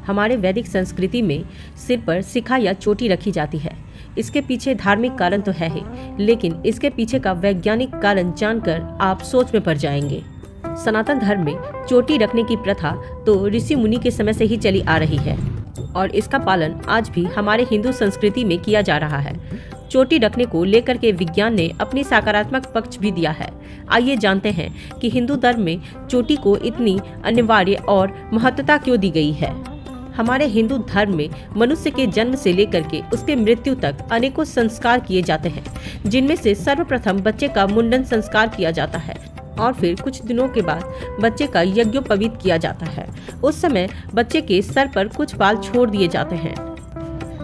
हमारे वैदिक संस्कृति में सिर पर शिखा या चोटी रखी जाती है। इसके पीछे धार्मिक कारण तो है ही, लेकिन इसके पीछे का वैज्ञानिक कारण जानकर आप सोच में पड़ जाएंगे। सनातन धर्म में चोटी रखने की प्रथा तो ऋषि मुनि के समय से ही चली आ रही है और इसका पालन आज भी हमारे हिंदू संस्कृति में किया जा रहा है। चोटी रखने को लेकर के विज्ञान ने अपनी सकारात्मक पक्ष भी दिया है। आइए जानते हैं कि हिंदू धर्म में चोटी को इतनी अनिवार्य और महत्वता क्यों दी गई है। हमारे हिंदू धर्म में मनुष्य के जन्म से लेकर के उसके मृत्यु तक अनेकों संस्कार किए जाते हैं, जिनमें से सर्वप्रथम बच्चे का मुंडन संस्कार किया जाता है और फिर कुछ दिनों के बाद बच्चे का यज्ञोपवीत किया जाता है। उस समय बच्चे के सर पर कुछ बाल छोड़ दिए जाते हैं।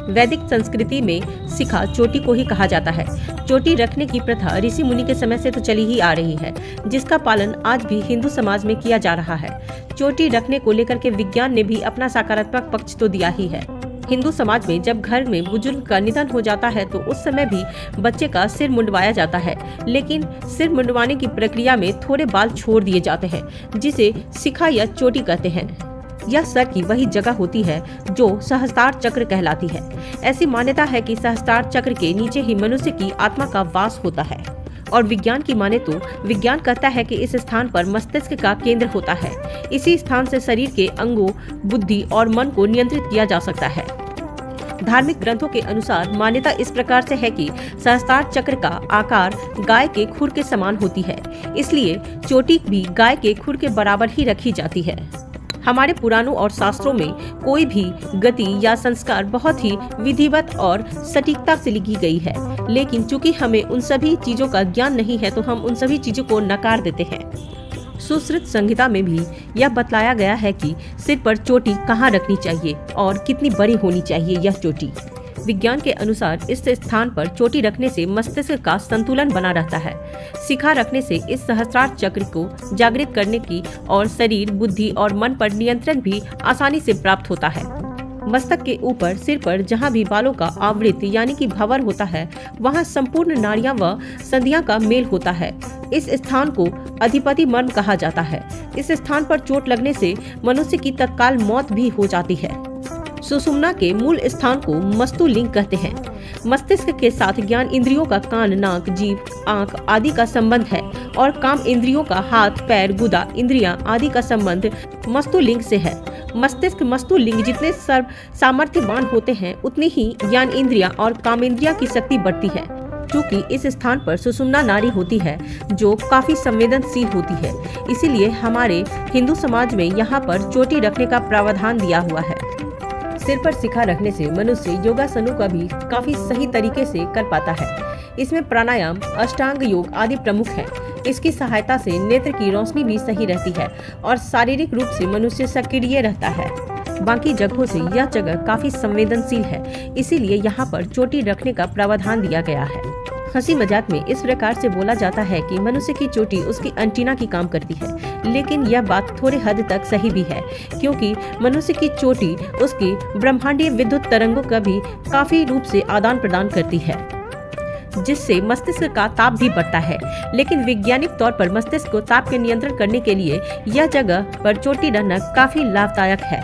वैदिक संस्कृति में शिखा चोटी को ही कहा जाता है। चोटी रखने की प्रथा ऋषि मुनि के समय से तो चली ही आ रही है, जिसका पालन आज भी हिंदू समाज में किया जा रहा है। चोटी रखने को लेकर के विज्ञान ने भी अपना सकारात्मक पक्ष तो दिया ही है। हिंदू समाज में जब घर में बुजुर्ग का निधन हो जाता है तो उस समय भी बच्चे का सिर मुंडवाया जाता है, लेकिन सिर मुंडवाने की प्रक्रिया में थोड़े बाल छोड़ दिए जाते हैं, जिसे शिखा या चोटी कहते हैं। यह सर की वही जगह होती है जो सहस्त्रार चक्र कहलाती है। ऐसी मान्यता है कि सहस्त्रार चक्र के नीचे ही मनुष्य की आत्मा का वास होता है और विज्ञान की माने तो विज्ञान कहता है कि इस स्थान पर मस्तिष्क का केंद्र होता है। इसी स्थान से शरीर के अंगों, बुद्धि और मन को नियंत्रित किया जा सकता है। धार्मिक ग्रंथों के अनुसार मान्यता इस प्रकार से है कि सहस्त्रार चक्र का आकार गाय के खुर के समान होती है, इसलिए चोटी भी गाय के खुर के बराबर ही रखी जाती है। हमारे पुराणों और शास्त्रों में कोई भी गति या संस्कार बहुत ही विधिवत और सटीकता से लिखी गई है, लेकिन चूंकि हमें उन सभी चीजों का ज्ञान नहीं है तो हम उन सभी चीजों को नकार देते हैं। सुश्रुत संहिता में भी यह बतलाया गया है कि सिर पर चोटी कहाँ रखनी चाहिए और कितनी बड़ी होनी चाहिए यह चोटी। विज्ञान के अनुसार इस स्थान पर चोटी रखने से मस्तिष्क का संतुलन बना रहता है। शिखा रखने से इस सहस्त्रार चक्र को जागृत करने की और शरीर, बुद्धि और मन पर नियंत्रण भी आसानी से प्राप्त होता है। मस्तक के ऊपर सिर पर जहाँ भी बालों का आवृत यानी कि भंवर होता है, वहाँ संपूर्ण नाड़ियां व संधियां का मेल होता है। इस स्थान को अधिपति मर्म कहा जाता है। इस स्थान पर चोट लगने से मनुष्य की तत्काल मौत भी हो जाती है। सुषुम्ना के मूल स्थान को मस्तुलिंग कहते हैं। मस्तिष्क के साथ ज्ञान इंद्रियों का कान, नाक, जीभ, आंख आदि का संबंध है और काम इंद्रियों का हाथ, पैर, गुदा, इंद्रियां आदि का संबंध मस्तुलिंग से है। मस्तिष्क मस्तुलिंग जितने सर्व सामर्थ्यवान होते हैं, उतनी ही ज्ञान इंद्रियां और काम इंद्रियां की शक्ति बढ़ती है। क्योंकि इस स्थान पर सुषुम्ना नाड़ी होती है जो काफी संवेदनशील होती है, इसीलिए हमारे हिंदू समाज में यहाँ पर चोटी रखने का प्रावधान दिया हुआ है। सिर पर शिखा रखने से मनुष्य योगासनों का भी काफी सही तरीके से कर पाता है। इसमें प्राणायाम, अष्टांग योग आदि प्रमुख हैं। इसकी सहायता से नेत्र की रोशनी भी सही रहती है और शारीरिक रूप से मनुष्य सक्रिय रहता है। बाकी जगहों से यह जगह काफी संवेदनशील है, इसीलिए यहाँ पर चोटी रखने का प्रावधान दिया गया है। हंसी मजाक में इस प्रकार से बोला जाता है कि मनुष्य की चोटी उसकी एंटीना की काम करती है, लेकिन यह बात थोड़े हद तक सही भी है, क्योंकि मनुष्य की चोटी उसकी ब्रह्मांडीय विद्युत तरंगों का भी काफी रूप से आदान प्रदान करती है, जिससे मस्तिष्क का ताप भी बढ़ता है। लेकिन वैज्ञानिक तौर पर मस्तिष्क को ताप के नियंत्रण करने के लिए यह जगह पर चोटी रहना काफी लाभदायक है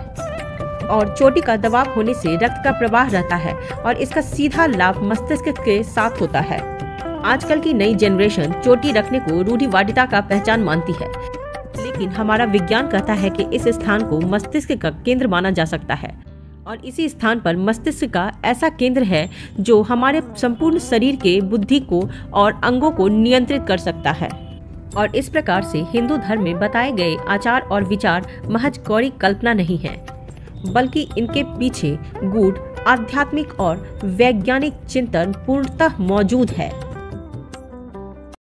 और चोटी का दबाव होने से रक्त का प्रवाह रहता है और इसका सीधा लाभ मस्तिष्क के साथ होता है। आजकल की नई जनरेशन चोटी रखने को रूढ़िवादिता का पहचान मानती है, लेकिन हमारा विज्ञान कहता है कि इस स्थान को मस्तिष्क का केंद्र माना जा सकता है और इसी स्थान पर मस्तिष्क का ऐसा केंद्र है जो हमारे संपूर्ण शरीर के बुद्धि को और अंगों को नियंत्रित कर सकता है। और इस प्रकार से हिंदू धर्म में बताए गए आचार और विचार महज गौरी कल्पना नहीं है, बल्कि इनके पीछे गूढ़ आध्यात्मिक और वैज्ञानिक चिंतन पूर्णतः मौजूद है।